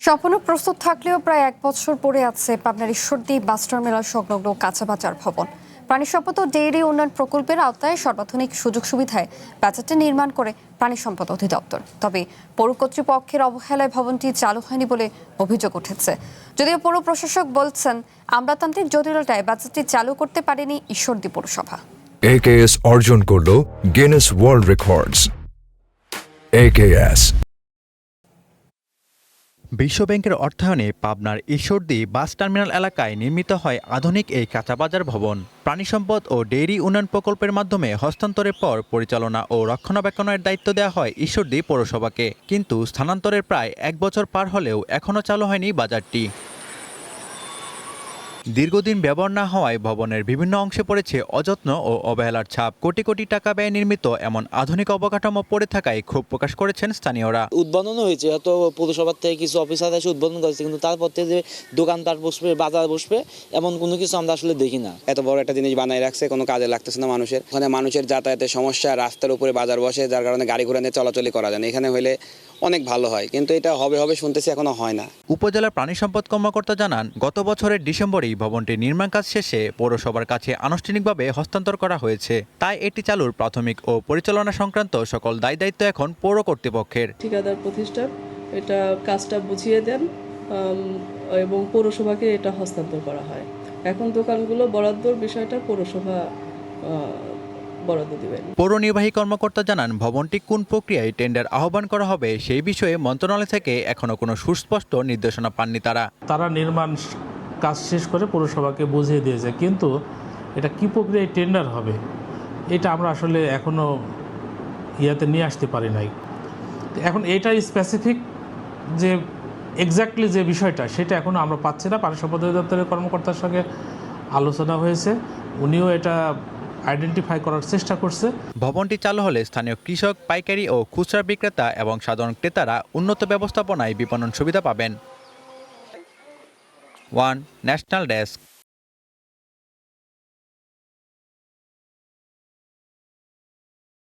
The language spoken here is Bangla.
সম্পূর্ণ প্রস্তুত থাকলেও প্রায় 1 বছর পরে আছে পাবনার ঈশ্বরদী বাস টার্মিনাল সংলগ্ন কাঁচাবাজার ভবন। প্রাণী সম্পদ ও ডেইরি উন্নয়ন প্রকল্পের আওতায় সর্বাধুনিক সুযোগ সুবিধায় বাজেটে নির্মাণ করে প্রাণী সম্পদ অধিদপ্তর। তবে পৌর কর্তৃপক্ষের অবহেলায় ভবনটি চালু হয়নি বলে অভিযোগ উঠেছে। যদিও পৌর প্রশাসক বলছেন আমলাতান্ত্রিক জটিলতায় বাজেটটি চালু করতে পারেনি ঈশ্বরদী পৌরসভা। AKS অর্জন করলো গিনেস ওয়ার্ল্ড রেকর্ডস। AKS বিশ্বব্যাংকের অর্থায়নে পাবনার ঈশ্বরদী বাস টার্মিনাল এলাকায় নির্মিত হয় আধুনিক এই কাঁচাবাজার ভবন। প্রাণী সম্পদ ও ডেইরি উন্নয়ন প্রকল্পের মাধ্যমে হস্তান্তরের পর পরিচালনা ও রক্ষণাবেক্ষণের দায়িত্ব দেওয়া হয় ঈশ্বরদী পৌরসভাকে। কিন্তু স্থানান্তরের প্রায় 1 বছর পার হলেও এখনও চালু হয়নি বাজারটি। দীর্ঘদিন ব্যবহার না হওয়ায় ভবনের বিভিন্ন অংশে পড়েছে অযত্ন ও অবহেলার ছাপ। কোটি কোটি টাকা ব্যয়ে নির্মিত এমন আধুনিক অবকাঠামো পড়ে থাকায় ক্ষোভ প্রকাশ করেছেন স্থানীয়রা। উদ্বোধনও হয়েছে, হয়তো পৌরসভার থেকে কিছু অফিসার এসে উদ্বোধন করেছে, কিন্তু তারপর থেকে যে দোকানপাট বসবে, বাজার বসবে, এমন কোনো কিছু আমরা আসলে দেখি না। এত বড় একটা জিনিস বানায় রাখছে, কোনো কাজে লাগতেছে না মানুষের। ওখানে মানুষের যাতায়াতের সমস্যা, রাস্তার উপরে বাজার বসে, যার কারণে গাড়ি ঘোড়া নিয়ে চলাচলি করা যায় না। এখানে হলে অনেক ভালো হয়, কিন্তু এটা হবে হবে শুনতেছি, এখনো হয় না। উপজেলা প্রাণী সম্পদ কর্মকর্তা জানান, গত বছরের ডিসেম্বরেই ভবনটি নির্মাণ কাজ শেষে পৌরসভার কাছে আনুষ্ঠানিকভাবে হস্তান্তর করা হয়েছে। তাই এটি চালুর প্রাথমিক ও পরিচালনা সংক্রান্ত সকল দায়-দায়িত্ব এখন পৌর কর্তৃপক্ষের। ঠিকাদার প্রতিষ্ঠান এটা কাজটা বুঝিয়ে দেন এবং পৌরসভাকে এটা হস্তান্তর করা হয়। এখন দোকানগুলো বরাদ্দর বিষয়টা পৌরসভা বরাদ্দ দিবেন। পৌর নির্বাহী কর্মকর্তা জানান, ভবনটি কোন প্রক্রিয়ায় টেন্ডার আহ্বান করা হবে সেই বিষয়ে মন্ত্রণালয় থেকে এখনো কোনো সুস্পষ্ট নির্দেশনা পাননি তারা নির্মাণ কাজ শেষ করে পৌরসভাকে বুঝিয়ে দিয়েছে, কিন্তু এটা কি প্রক্রিয়ায় টেন্ডার হবে এটা আমরা আসলে এখনো নিয়ে আসতে পারি নাই। এখন এটা স্পেসিফিক যে এক্স্যাক্টলি যে বিষয়টা সেটা এখনো আমরা পাচ্ছি না। পানি সম্পদ অধিদপ্তরের কর্মকর্তার সঙ্গে আলোচনা হয়েছে, উনিও এটা আইডেন্টিফাই করার চেষ্টা করছে। ভবনটি চালু হলে স্থানীয় কৃষক, পাইকারি ও খুচরা বিক্রেতা এবং সাধারণ ক্রেতারা উন্নত ব্যবস্থাপনায় বিপণন সুবিধা পাবেন। One national desk.